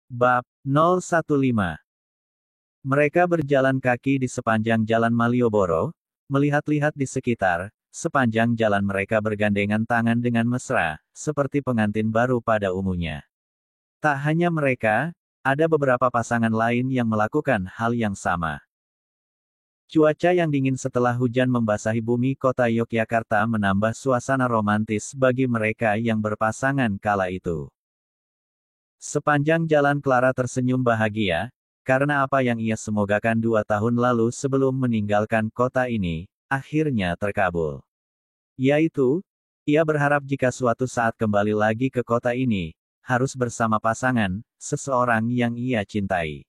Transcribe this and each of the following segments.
Bab 015. Mereka berjalan kaki di sepanjang jalan Malioboro, melihat-lihat di sekitar. Sepanjang jalan mereka bergandengan tangan dengan mesra, seperti pengantin baru pada umumnya. Tak hanya mereka, ada beberapa pasangan lain yang melakukan hal yang sama. Cuaca yang dingin setelah hujan membasahi bumi kota Yogyakarta menambah suasana romantis bagi mereka yang berpasangan kala itu. Sepanjang jalan Clara tersenyum bahagia, karena apa yang ia semogakan 2 tahun lalu sebelum meninggalkan kota ini, akhirnya terkabul. Yaitu, ia berharap jika suatu saat kembali lagi ke kota ini, harus bersama pasangan, seseorang yang ia cintai.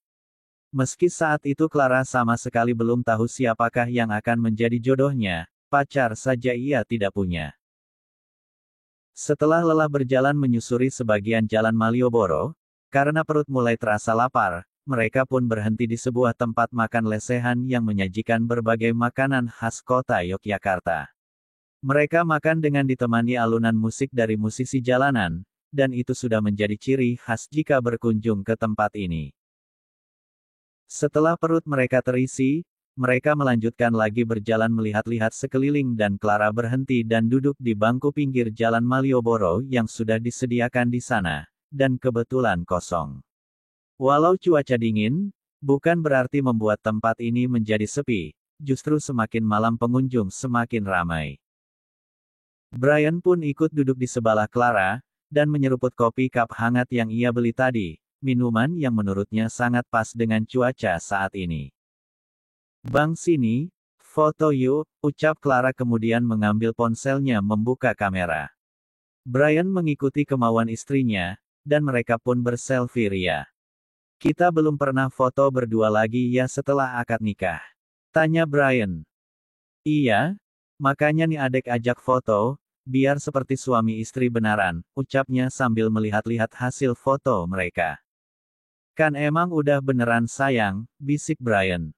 Meski saat itu Clara sama sekali belum tahu siapakah yang akan menjadi jodohnya, pacar saja ia tidak punya. Setelah lelah berjalan menyusuri sebagian jalan Malioboro, karena perut mulai terasa lapar, mereka pun berhenti di sebuah tempat makan lesehan yang menyajikan berbagai makanan khas kota Yogyakarta. Mereka makan dengan ditemani alunan musik dari musisi jalanan, dan itu sudah menjadi ciri khas jika berkunjung ke tempat ini. Setelah perut mereka terisi, mereka melanjutkan lagi berjalan melihat-lihat sekeliling dan Clara berhenti dan duduk di bangku pinggir jalan Malioboro yang sudah disediakan di sana, dan kebetulan kosong. Walau cuaca dingin, bukan berarti membuat tempat ini menjadi sepi, justru semakin malam pengunjung semakin ramai. Brian pun ikut duduk di sebelah Clara, dan menyeruput kopi cup hangat yang ia beli tadi, minuman yang menurutnya sangat pas dengan cuaca saat ini. "Bang sini, foto yuk," ucap Clara kemudian mengambil ponselnya membuka kamera. Brian mengikuti kemauan istrinya, dan mereka pun berselfie ria. "Kita belum pernah foto berdua lagi ya setelah akad nikah?" tanya Brian. "Iya, makanya nih adek ajak foto, biar seperti suami istri benaran," ucapnya sambil melihat-lihat hasil foto mereka. "Kan emang udah beneran sayang," bisik Brian.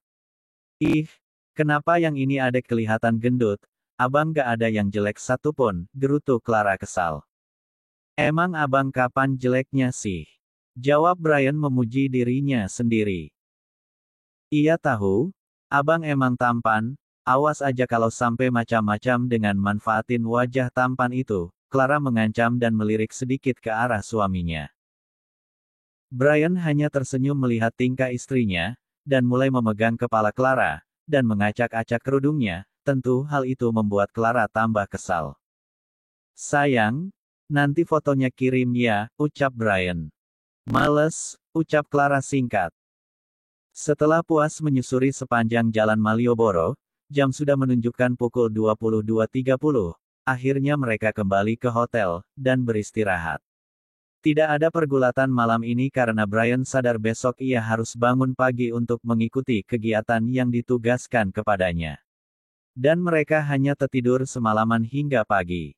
"Ih, kenapa yang ini adek kelihatan gendut, abang gak ada yang jelek satupun," gerutu Clara kesal. "Emang abang kapan jeleknya sih?" jawab Brian memuji dirinya sendiri. "Iya tahu, abang emang tampan, awas aja kalau sampai macam-macam dengan manfaatin wajah tampan itu," Clara mengancam dan melirik sedikit ke arah suaminya. Brian hanya tersenyum melihat tingkah istrinya, dan mulai memegang kepala Clara, dan mengacak-acak kerudungnya. Tentu hal itu membuat Clara tambah kesal. "Sayang, nanti fotonya kirim ya," ucap Brian. "Males," ucap Clara singkat. Setelah puas menyusuri sepanjang jalan Malioboro, jam sudah menunjukkan pukul 22.30. Akhirnya mereka kembali ke hotel, dan beristirahat. Tidak ada pergulatan malam ini karena Brian sadar besok ia harus bangun pagi untuk mengikuti kegiatan yang ditugaskan kepadanya. Dan mereka hanya tertidur semalaman hingga pagi.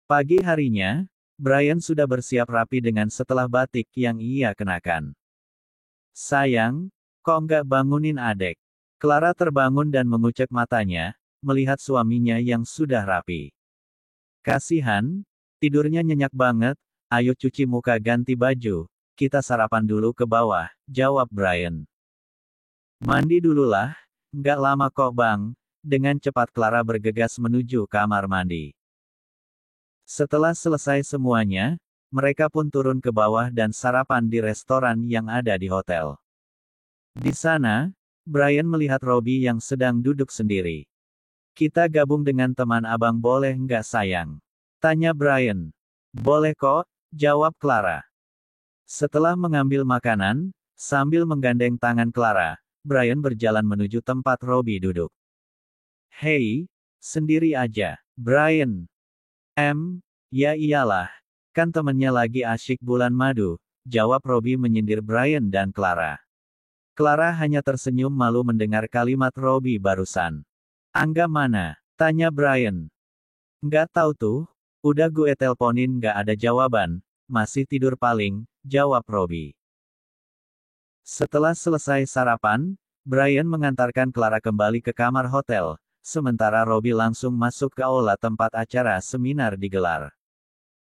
Pagi harinya, Brian sudah bersiap rapi dengan setelah batik yang ia kenakan. "Sayang, kok nggak bangunin adek?" Clara terbangun dan mengucek matanya, melihat suaminya yang sudah rapi. "Kasihan, tidurnya nyenyak banget. Ayo cuci muka ganti baju, kita sarapan dulu ke bawah," jawab Brian. "Mandi dululah, nggak lama kok bang." Dengan cepat Clara bergegas menuju kamar mandi. Setelah selesai semuanya, mereka pun turun ke bawah dan sarapan di restoran yang ada di hotel. Di sana, Brian melihat Robbie yang sedang duduk sendiri. "Kita gabung dengan teman abang boleh nggak sayang?" tanya Brian. "Boleh kok," jawab Clara. Setelah mengambil makanan, sambil menggandeng tangan Clara, Brian berjalan menuju tempat Robbie duduk. "Hei, sendiri aja, Brian?" Ya iyalah, kan temennya lagi asyik bulan madu," jawab Robbie menyindir Brian dan Clara. Clara hanya tersenyum malu mendengar kalimat Robbie barusan. "Angga mana?" tanya Brian. "Nggak tahu tuh, udah gue teleponin nggak ada jawaban, masih tidur paling," jawab Robbie. Setelah selesai sarapan, Brian mengantarkan Clara kembali ke kamar hotel, sementara Robbie langsung masuk ke aula tempat acara seminar digelar.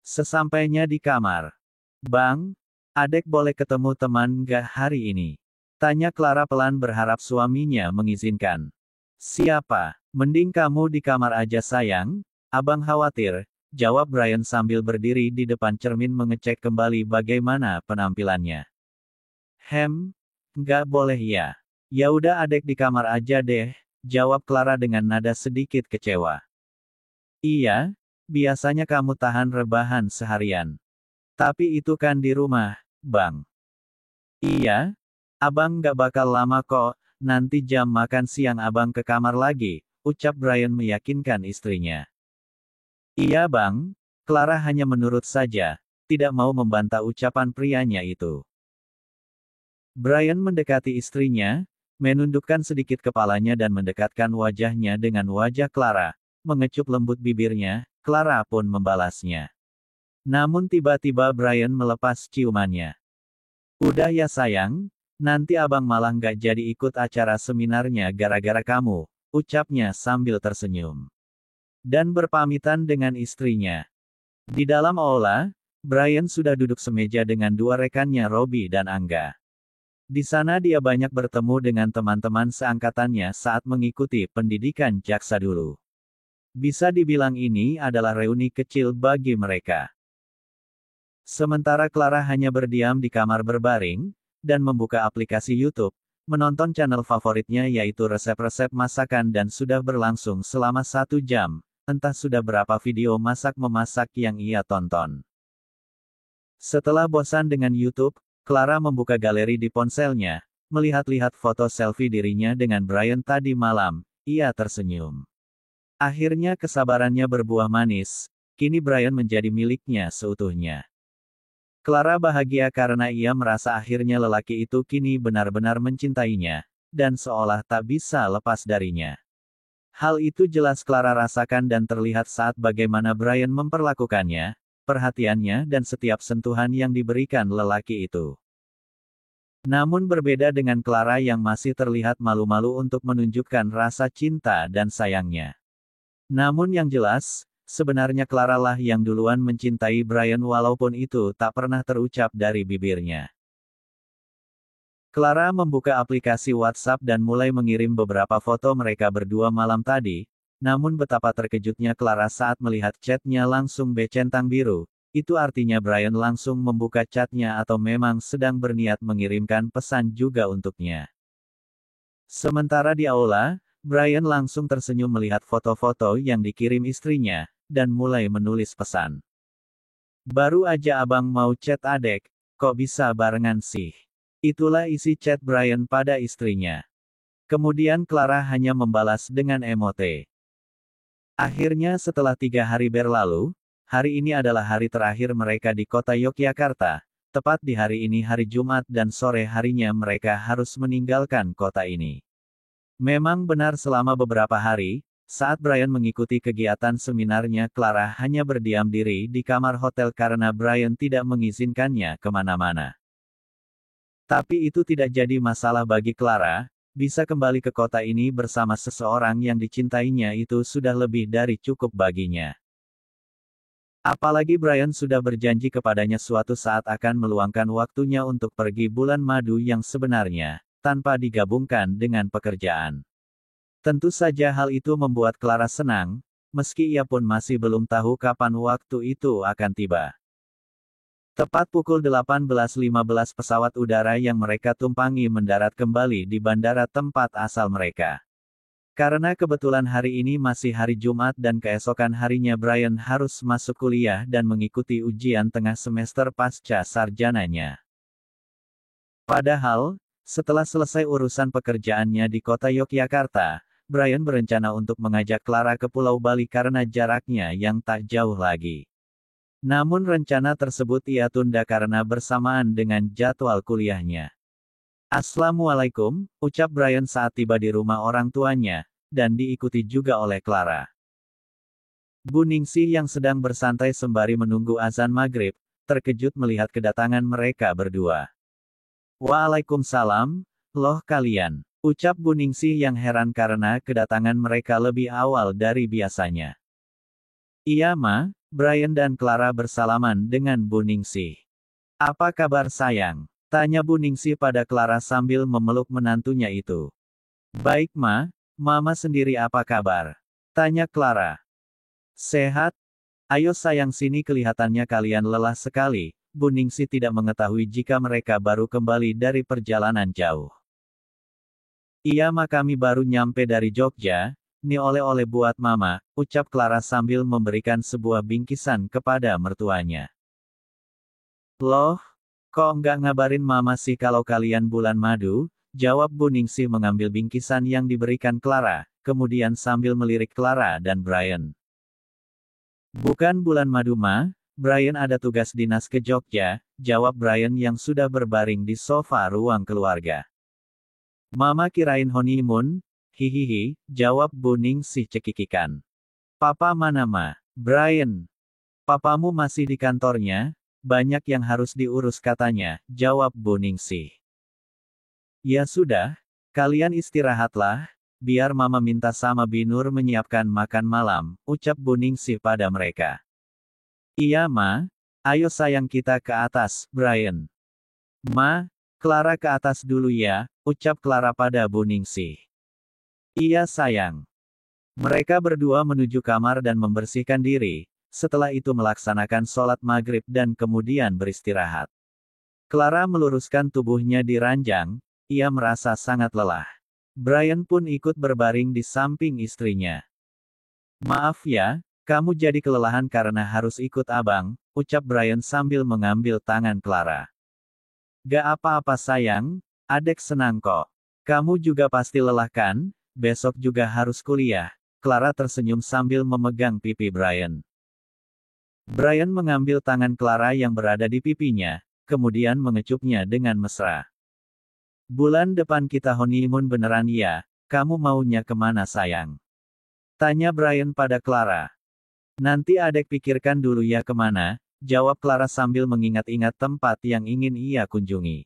Sesampainya di kamar, "Bang, Adek boleh ketemu teman nggak hari ini? Tanya Clara pelan berharap suaminya mengizinkan. Siapa? Mending kamu di kamar aja sayang, abang khawatir, jawab Brian sambil berdiri di depan cermin mengecek kembali bagaimana penampilannya. Nggak boleh ya. Ya udah adek di kamar aja deh, jawab Clara dengan nada sedikit kecewa. Iya, biasanya kamu tahan rebahan seharian. Tapi itu kan di rumah, Bang. Iya, abang nggak bakal lama kok, nanti jam makan siang abang ke kamar lagi, ucap Brian meyakinkan istrinya. Iya bang, Clara hanya menurut saja, tidak mau membantah ucapan prianya itu. Brian mendekati istrinya, menundukkan sedikit kepalanya dan mendekatkan wajahnya dengan wajah Clara, mengecup lembut bibirnya, Clara pun membalasnya. Namun tiba-tiba Brian melepas ciumannya. Udah ya sayang, nanti abang malah nggak jadi ikut acara seminarnya gara-gara kamu, ucapnya sambil tersenyum. Dan berpamitan dengan istrinya. Di dalam aula, Brian sudah duduk semeja dengan dua rekannya Robbie dan Angga. Di sana dia banyak bertemu dengan teman-teman seangkatannya saat mengikuti pendidikan jaksa dulu. Bisa dibilang ini adalah reuni kecil bagi mereka. Sementara Clara hanya berdiam di kamar berbaring, dan membuka aplikasi YouTube, menonton channel favoritnya yaitu resep-resep masakan dan sudah berlangsung selama 1 jam, entah sudah berapa video masak-memasak yang ia tonton. Setelah bosan dengan YouTube, Clara membuka galeri di ponselnya, melihat-lihat foto selfie dirinya dengan Brian tadi malam, ia tersenyum. Akhirnya kesabarannya berbuah manis, kini Brian menjadi miliknya seutuhnya. Clara bahagia karena ia merasa akhirnya lelaki itu kini benar-benar mencintainya, dan seolah tak bisa lepas darinya. Hal itu jelas Clara rasakan dan terlihat saat bagaimana Brian memperlakukannya, perhatiannya dan setiap sentuhan yang diberikan lelaki itu. Namun berbeda dengan Clara yang masih terlihat malu-malu untuk menunjukkan rasa cinta dan sayangnya. Namun yang jelas, sebenarnya Clara lah yang duluan mencintai Brian walaupun itu tak pernah terucap dari bibirnya. Clara membuka aplikasi WhatsApp dan mulai mengirim beberapa foto mereka berdua malam tadi, namun betapa terkejutnya Clara saat melihat chatnya langsung bercentang biru, itu artinya Brian langsung membuka chatnya atau memang sedang berniat mengirimkan pesan juga untuknya. Sementara di aula, Brian langsung tersenyum melihat foto-foto yang dikirim istrinya, dan mulai menulis pesan. Baru aja abang mau chat adek, kok bisa barengan sih? Itulah isi chat Brian pada istrinya. Kemudian Clara hanya membalas dengan emote. Akhirnya setelah 3 hari berlalu, hari ini adalah hari terakhir mereka di kota Yogyakarta. Tepat di hari ini hari Jumat dan sore harinya mereka harus meninggalkan kota ini. Memang benar selama beberapa hari, saat Brian mengikuti kegiatan seminarnya Clara hanya berdiam diri di kamar hotel karena Brian tidak mengizinkannya kemana-mana. Tapi itu tidak jadi masalah bagi Clara, bisa kembali ke kota ini bersama seseorang yang dicintainya itu sudah lebih dari cukup baginya. Apalagi Brian sudah berjanji kepadanya suatu saat akan meluangkan waktunya untuk pergi bulan madu yang sebenarnya, tanpa digabungkan dengan pekerjaan. Tentu saja hal itu membuat Clara senang, meski ia pun masih belum tahu kapan waktu itu akan tiba. Tepat pukul 18.15 pesawat udara yang mereka tumpangi mendarat kembali di bandara tempat asal mereka. Karena kebetulan hari ini masih hari Jumat dan keesokan harinya Brian harus masuk kuliah dan mengikuti ujian tengah semester pasca sarjananya. Padahal, setelah selesai urusan pekerjaannya di kota Yogyakarta, Brian berencana untuk mengajak Clara ke Pulau Bali karena jaraknya yang tak jauh lagi. Namun rencana tersebut ia tunda karena bersamaan dengan jadwal kuliahnya. Assalamualaikum, ucap Brian saat tiba di rumah orang tuanya, dan diikuti juga oleh Clara. Bu Ningsih yang sedang bersantai sembari menunggu azan maghrib, terkejut melihat kedatangan mereka berdua. Waalaikumsalam, loh kalian, ucap Bu Ningsih yang heran karena kedatangan mereka lebih awal dari biasanya. Iya Ma, Brian dan Clara bersalaman dengan Bu Ningsih. Apa kabar sayang? Tanya Bu Ningsih pada Clara sambil memeluk menantunya itu. Baik Ma, Mama sendiri apa kabar? Tanya Clara. Sehat? Ayo sayang sini kelihatannya kalian lelah sekali. Bu Ningsih tidak mengetahui jika mereka baru kembali dari perjalanan jauh. Iya Ma kami baru nyampe dari Jogja, nih oleh-oleh buat Mama, ucap Clara sambil memberikan sebuah bingkisan kepada mertuanya. Loh, kok nggak ngabarin Mama sih kalau kalian bulan madu? Jawab Bu Ningsih mengambil bingkisan yang diberikan Clara, kemudian sambil melirik Clara dan Brian. Bukan bulan madu Ma, Brian ada tugas dinas ke Jogja, jawab Brian yang sudah berbaring di sofa ruang keluarga. Mama kirain honeymoon, hihihi, jawab Bu Ningsih cekikikan. Papa mana Ma? Brian. Papamu masih di kantornya, banyak yang harus diurus katanya, jawab Bu Ningsih. Ya sudah, kalian istirahatlah, biar Mama minta sama Binur menyiapkan makan malam, ucap Bu Ningsih pada mereka. Iya Ma, ayo sayang kita ke atas, Brian. Ma, Clara ke atas dulu ya, ucap Clara pada Bu Ningsih. Iya sayang. Mereka berdua menuju kamar dan membersihkan diri, setelah itu melaksanakan sholat maghrib dan kemudian beristirahat. Clara meluruskan tubuhnya di ranjang, ia merasa sangat lelah. Brian pun ikut berbaring di samping istrinya. Maaf ya, kamu jadi kelelahan karena harus ikut abang, ucap Brian sambil mengambil tangan Clara. Gak apa-apa sayang, adek senang kok. Kamu juga pasti lelah kan, besok juga harus kuliah. Clara tersenyum sambil memegang pipi Brian. Brian mengambil tangan Clara yang berada di pipinya, kemudian mengecupnya dengan mesra. Bulan depan kita honeymoon beneran ya, kamu maunya kemana sayang? Tanya Brian pada Clara. Nanti adek pikirkan dulu ya kemana, jawab Clara sambil mengingat-ingat tempat yang ingin ia kunjungi.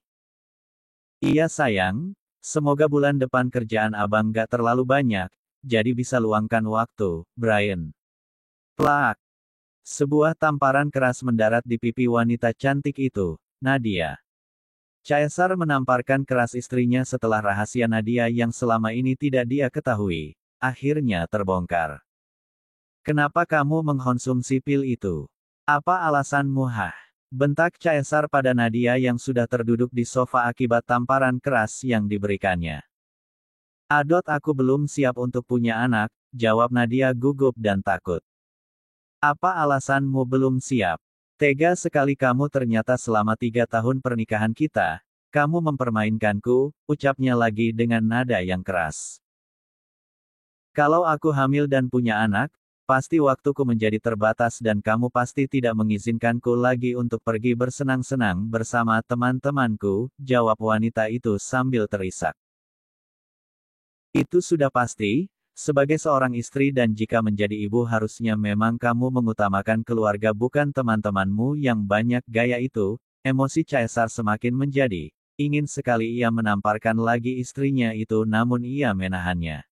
Iya sayang, semoga bulan depan kerjaan abang gak terlalu banyak, jadi bisa luangkan waktu, Brian. Plak. Sebuah tamparan keras mendarat di pipi wanita cantik itu, Nadia. Caesar menamparkan keras istrinya setelah rahasia Nadia yang selama ini tidak dia ketahui, akhirnya terbongkar. Kenapa kamu mengkonsumsi pil itu? Apa alasanmu hah? Bentak Caesar pada Nadia yang sudah terduduk di sofa akibat tamparan keras yang diberikannya. Adot aku belum siap untuk punya anak, jawab Nadia gugup dan takut. Apa alasanmu belum siap? Tega sekali kamu ternyata selama 3 tahun pernikahan kita, kamu mempermainkanku, ucapnya lagi dengan nada yang keras. Kalau aku hamil dan punya anak, pasti waktuku menjadi terbatas dan kamu pasti tidak mengizinkanku lagi untuk pergi bersenang-senang bersama teman-temanku, jawab wanita itu sambil terisak. Itu sudah pasti. Sebagai seorang istri dan jika menjadi ibu harusnya memang kamu mengutamakan keluarga bukan teman-temanmu yang banyak gaya itu, emosi Caesar semakin menjadi, ingin sekali ia menamparkan lagi istrinya itu namun ia menahannya.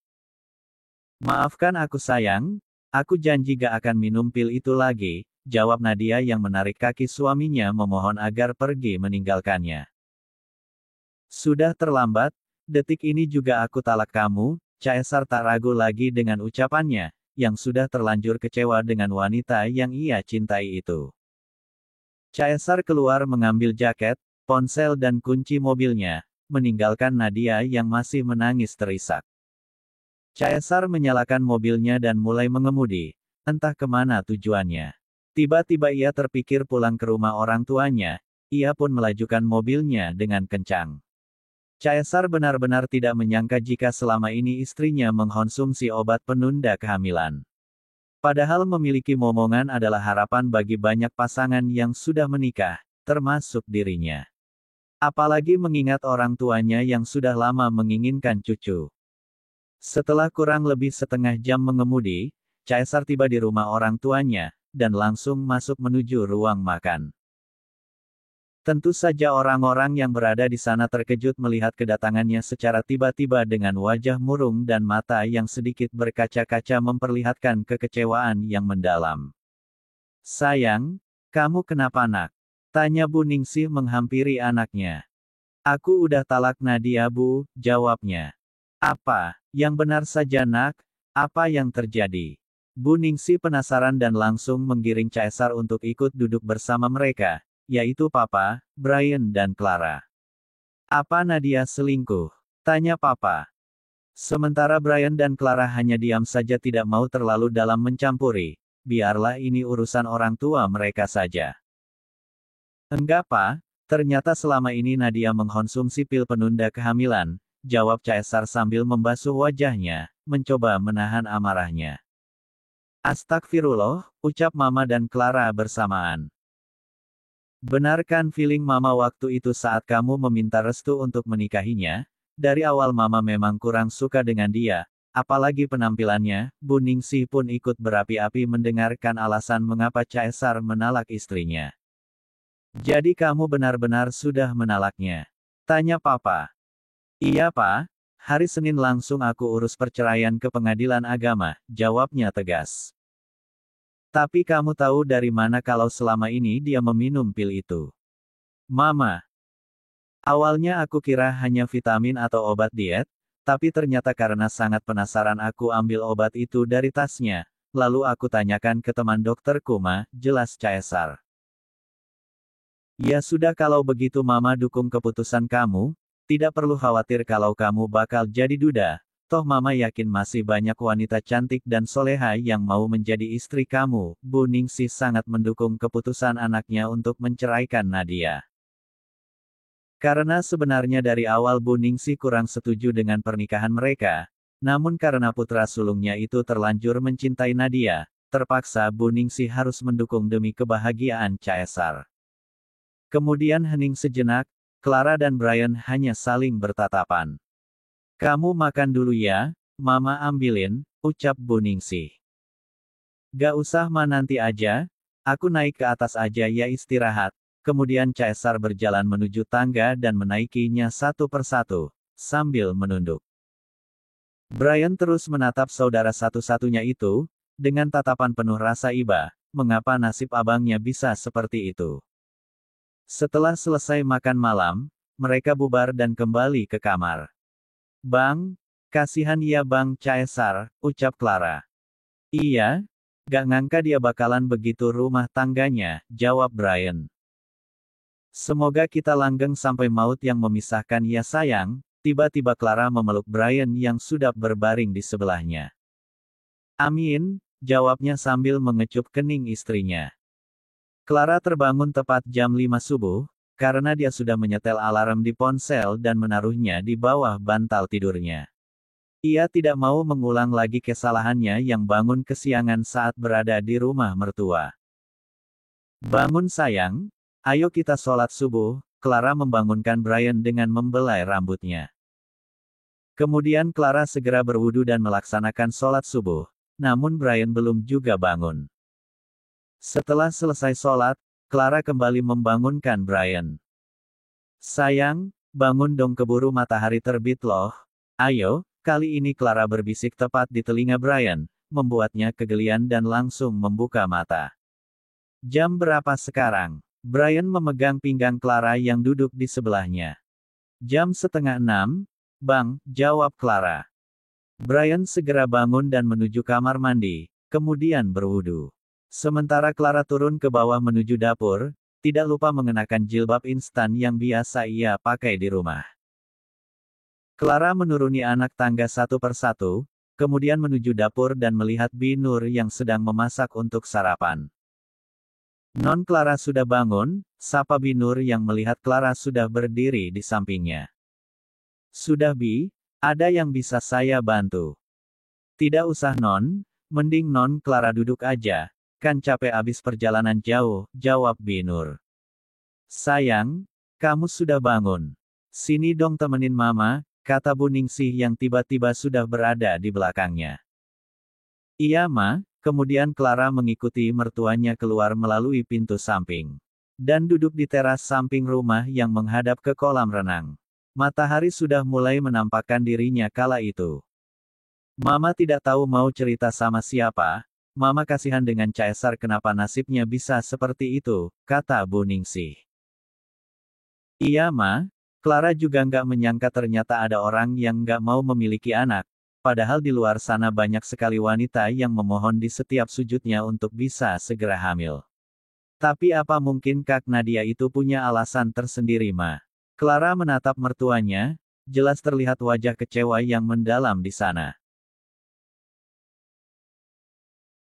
Maafkan aku sayang, aku janji gak akan minum pil itu lagi, jawab Nadia yang menarik kaki suaminya memohon agar pergi meninggalkannya. Sudah terlambat, detik ini juga aku talak kamu, Caesar tak ragu lagi dengan ucapannya, yang sudah terlanjur kecewa dengan wanita yang ia cintai itu. Caesar keluar mengambil jaket, ponsel dan kunci mobilnya, meninggalkan Nadia yang masih menangis terisak. Caesar menyalakan mobilnya dan mulai mengemudi, entah kemana tujuannya. Tiba-tiba ia terpikir pulang ke rumah orang tuanya, ia pun melajukan mobilnya dengan kencang. Caesar benar-benar tidak menyangka jika selama ini istrinya mengkonsumsi obat penunda kehamilan. Padahal memiliki momongan adalah harapan bagi banyak pasangan yang sudah menikah, termasuk dirinya. Apalagi mengingat orang tuanya yang sudah lama menginginkan cucu. Setelah kurang lebih setengah jam mengemudi, Caesar tiba di rumah orang tuanya, dan langsung masuk menuju ruang makan. Tentu saja orang-orang yang berada di sana terkejut melihat kedatangannya secara tiba-tiba dengan wajah murung dan mata yang sedikit berkaca-kaca memperlihatkan kekecewaan yang mendalam. Sayang, kamu kenapa nak? Tanya Bu Ningsih menghampiri anaknya. Aku udah talak Nadia Bu, jawabnya. Apa? Yang benar saja nak, apa yang terjadi? Bu Ningsih penasaran dan langsung menggiring Caesar untuk ikut duduk bersama mereka, yaitu Papa, Brian dan Clara. Apa Nadia selingkuh? Tanya Papa. Sementara Brian dan Clara hanya diam saja tidak mau terlalu dalam mencampuri. Biarlah ini urusan orang tua mereka saja. Enggak Pak, ternyata selama ini Nadia mengkonsumsi pil penunda kehamilan, jawab Caesar sambil membasuh wajahnya, mencoba menahan amarahnya. Astagfirullah, ucap Mama dan Clara bersamaan. Benarkan feeling Mama waktu itu saat kamu meminta restu untuk menikahinya? Dari awal Mama memang kurang suka dengan dia, apalagi penampilannya. Bu Ningsih pun ikut berapi-api mendengarkan alasan mengapa Caesar menalak istrinya. Jadi kamu benar-benar sudah menalaknya? Tanya Papa. Iya Pak, hari Senin langsung aku urus perceraian ke pengadilan agama, jawabnya tegas. Tapi kamu tahu dari mana kalau selama ini dia meminum pil itu? Mama. Awalnya aku kira hanya vitamin atau obat diet, tapi ternyata karena sangat penasaran aku ambil obat itu dari tasnya, lalu aku tanyakan ke teman dokterku jelas Caesar. Ya sudah kalau begitu Mama dukung keputusan kamu, tidak perlu khawatir kalau kamu bakal jadi duda. Toh Mama yakin masih banyak wanita cantik dan soleha yang mau menjadi istri kamu. Bu Ningsih sangat mendukung keputusan anaknya untuk menceraikan Nadia. Karena sebenarnya dari awal Bu Ningsih kurang setuju dengan pernikahan mereka, namun karena putra sulungnya itu terlanjur mencintai Nadia, terpaksa Bu Ningsih harus mendukung demi kebahagiaan Caesar. Kemudian hening sejenak, Clara dan Brian hanya saling bertatapan. Kamu makan dulu ya, Mama ambilin, ucap Bu Ningsih. Gak usah nanti aja, aku naik ke atas aja ya istirahat. Kemudian Caesar berjalan menuju tangga dan menaikinya satu persatu, sambil menunduk. Brian terus menatap saudara satu-satunya itu, dengan tatapan penuh rasa iba, mengapa nasib abangnya bisa seperti itu. Setelah selesai makan malam, mereka bubar dan kembali ke kamar. Bang, kasihan ya Bang Caesar, ucap Clara. Iya, gak ngangka dia bakalan begitu rumah tangganya, jawab Brian. Semoga kita langgeng sampai maut yang memisahkan ya sayang, tiba-tiba Clara memeluk Brian yang sudah berbaring di sebelahnya. Amin, jawabnya sambil mengecup kening istrinya. Clara terbangun tepat jam 5 subuh, karena dia sudah menyetel alarm di ponsel dan menaruhnya di bawah bantal tidurnya. Ia tidak mau mengulang lagi kesalahannya yang bangun kesiangan saat berada di rumah mertua. Bangun sayang, ayo kita sholat subuh, Clara membangunkan Brian dengan membelai rambutnya. Kemudian Clara segera berwudu dan melaksanakan sholat subuh, namun Brian belum juga bangun. Setelah selesai sholat, Clara kembali membangunkan Brian. Sayang, bangun dong keburu matahari terbit loh. Ayo, kali ini Clara berbisik tepat di telinga Brian, membuatnya kegelian dan langsung membuka mata. Jam berapa sekarang? Brian memegang pinggang Clara yang duduk di sebelahnya. Jam 5:30, Bang, jawab Clara. Brian segera bangun dan menuju kamar mandi, kemudian berwudu. Sementara Clara turun ke bawah menuju dapur, tidak lupa mengenakan jilbab instan yang biasa ia pakai di rumah. Clara menuruni anak tangga satu persatu, kemudian menuju dapur dan melihat Binur yang sedang memasak untuk sarapan. Non Clara sudah bangun, sapa Binur yang melihat Clara sudah berdiri di sampingnya. Sudah Bi, ada yang bisa saya bantu? Tidak usah Non, mending Non Clara duduk aja. Kan capek abis perjalanan jauh, jawab Binur. Sayang, kamu sudah bangun. Sini dong temenin Mama, kata Bu Ningsih yang tiba-tiba sudah berada di belakangnya. Iya Ma, kemudian Clara mengikuti mertuanya keluar melalui pintu samping. Dan duduk di teras samping rumah yang menghadap ke kolam renang. Matahari sudah mulai menampakkan dirinya kala itu. Mama tidak tahu mau cerita sama siapa, Mama kasihan dengan Caesar, kenapa nasibnya bisa seperti itu, kata Bu Ningsih. Iya Ma, Clara juga nggak menyangka ternyata ada orang yang nggak mau memiliki anak, padahal di luar sana banyak sekali wanita yang memohon di setiap sujudnya untuk bisa segera hamil. Tapi apa mungkin Kak Nadia itu punya alasan tersendiri Ma? Clara menatap mertuanya, jelas terlihat wajah kecewa yang mendalam di sana.